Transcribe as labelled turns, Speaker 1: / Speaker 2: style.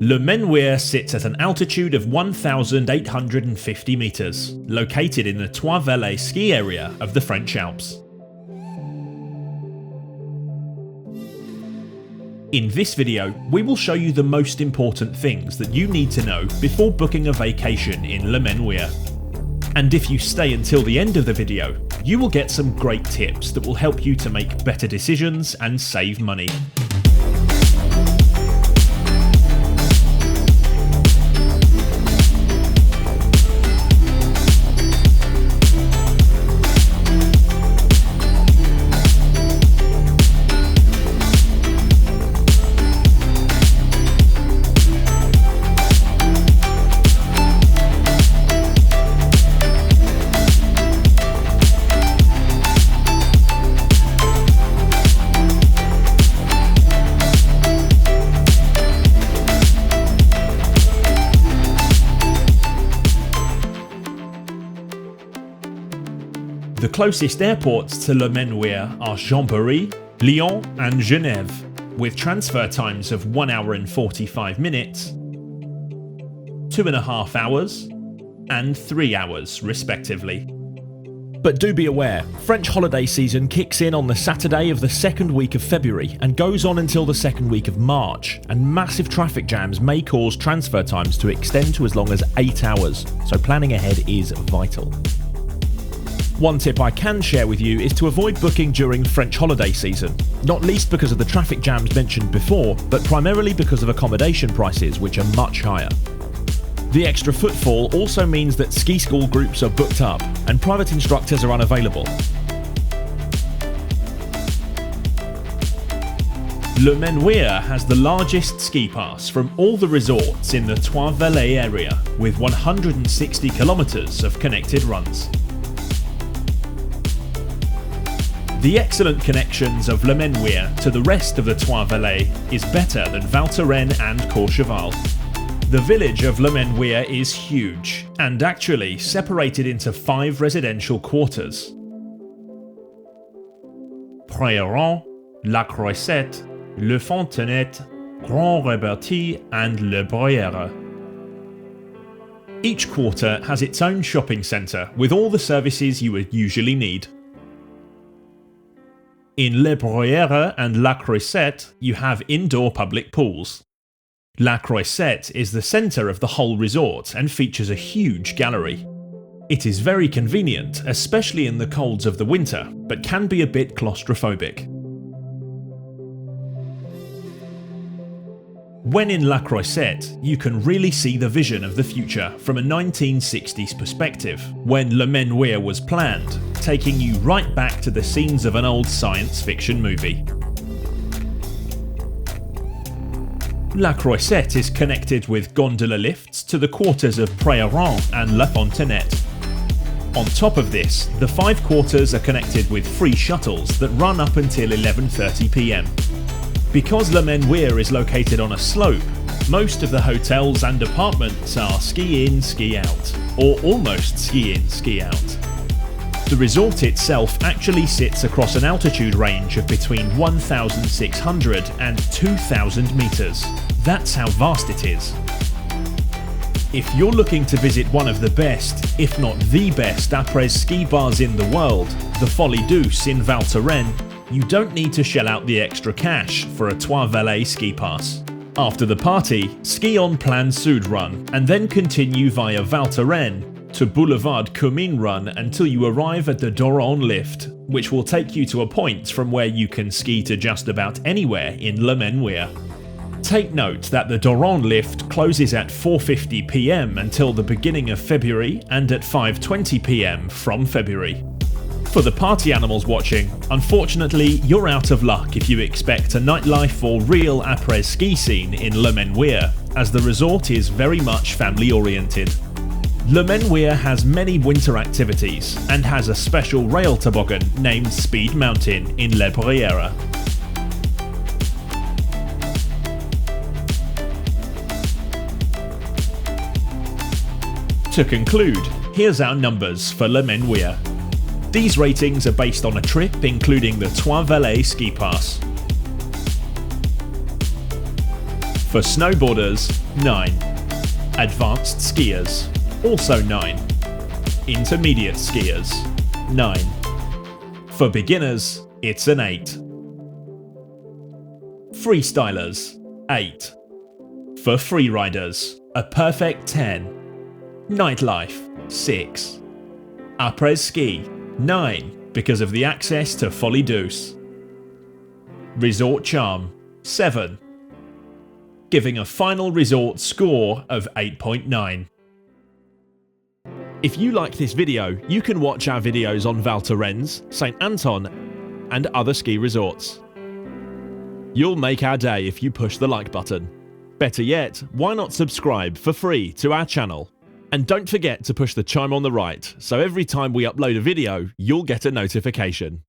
Speaker 1: Les Menuires sits at an altitude of 1,850 metres, located in the Trois-Vallées ski area of the French Alps. In this video, we will show you the most important things that you need to know before booking a vacation in Les Menuires. And if you stay until the end of the video, you will get some great tips that will help you to make better decisions and save money. The closest airports to Les Menuires are Chambery, Lyon and Geneve, with transfer times of 1 hour and 45 minutes, 2.5 hours, and 3 hours respectively. But do be aware, French holiday season kicks in on the Saturday of the second week of February and goes on until the second week of March, and massive traffic jams may cause transfer times to extend to as long as 8 hours, so planning ahead is vital. One tip I can share with you is to avoid booking during French holiday season, not least because of the traffic jams mentioned before, but primarily because of accommodation prices, which are much higher. The extra footfall also means that ski school groups are booked up and private instructors are unavailable. Les Menuires has the largest ski pass from all the resorts in the Trois-Vallées area, with 160 kilometres of connected runs. The excellent connections of Les Menuires to the rest of the Trois-Vallées is better than Thorens and Courchevel. The village of Les Menuires is huge, and actually separated into 5 residential quarters: Prairie, La Croisette, Le Fontenette, Grand Reberty and Le Bruyère. Each quarter has its own shopping centre with all the services you would usually need. In Le Bruyère and La Croisette, you have indoor public pools. La Croisette is the centre of the whole resort and features a huge gallery. It is very convenient, especially in the colds of the winter, but can be a bit claustrophobic. When in La Croisette, you can really see the vision of the future from a 1960s perspective, when Les Menuires was planned, taking you right back to the scenes of an old science fiction movie. La Croisette is connected with gondola lifts to the quarters of Prairie and La Fontenette. On top of this, the 5 quarters are connected with free shuttles that run up until 11:30 p.m. Because Les Menuires is located on a slope, most of the hotels and apartments are ski in, ski out, or almost ski in, ski out. The resort itself actually sits across an altitude range of between 1,600 and 2,000 metres. That's how vast it is. If you're looking to visit one of the best, if not the best, après ski bars in the world, the Folie Douce in Val Thorens, you don't need to shell out the extra cash for a Trois-Vallées ski pass. After the party, ski on Plan Sud Run and then continue via Val Thorens to Boulevard Comines Run until you arrive at the Thorens lift, which will take you to a point from where you can ski to just about anywhere in Les Menuires. Take note that the Thorens lift closes at 4:50 p.m. until the beginning of February and at 5:20 p.m. from February. For the party animals watching, unfortunately you're out of luck if you expect a nightlife or real après ski scene in Les Menuires, as the resort is very much family oriented. Les Menuires has many winter activities and has a special rail toboggan named Speed Mountain in Le Bruyère. To conclude, here's our numbers for Les Menuires. These ratings are based on a trip including the Trois-Vallées ski pass. For snowboarders, 9. Advanced skiers, also 9. Intermediate skiers, 9. For beginners, it's an 8. Freestylers, 8. For freeriders, a perfect 10. Nightlife, 6. Après-ski, 9, because of the access to folie douce. Resort charm, 7. Giving a final resort score of 8.9. If you like this video, you can watch our videos on Val Thorens, St Anton and other ski resorts. You'll make our day if you push the like button. Better yet, why not subscribe for free to our channel? And don't forget to push the chime on the right, so every time we upload a video, you'll get a notification.